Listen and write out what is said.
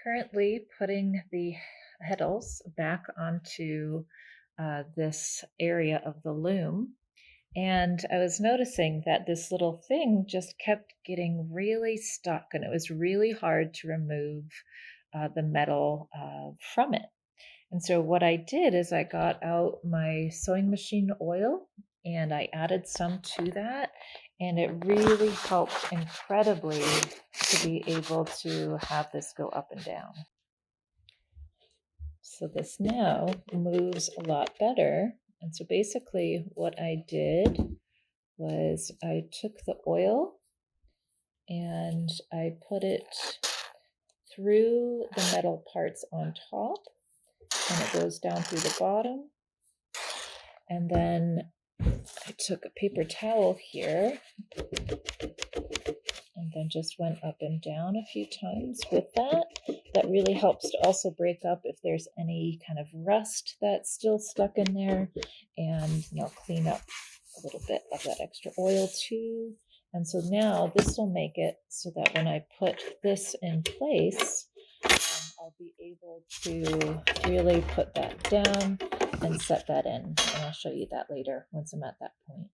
currently putting the heddles back onto this area of the loom. And I was noticing that this little thing just kept getting really stuck, and it was really hard to remove the metal from it. And so, what I did is I got out my sewing machine oil and I added some to that, and it really helped incredibly to be able to have this go up and down. So, this now moves a lot better. And so, basically, what I did was I took the oil and I put it through the metal parts on top, and it goes down through the bottom. And then I took a paper towel here and then just went up and down a few times with that. That really helps to also break up if there's any kind of rust that's still stuck in there, and clean up a little bit of that extra oil too. And so now this will make it so that when I put this in place, I'll be able to really put that down and set that in. And I'll show you that later once I'm at that point.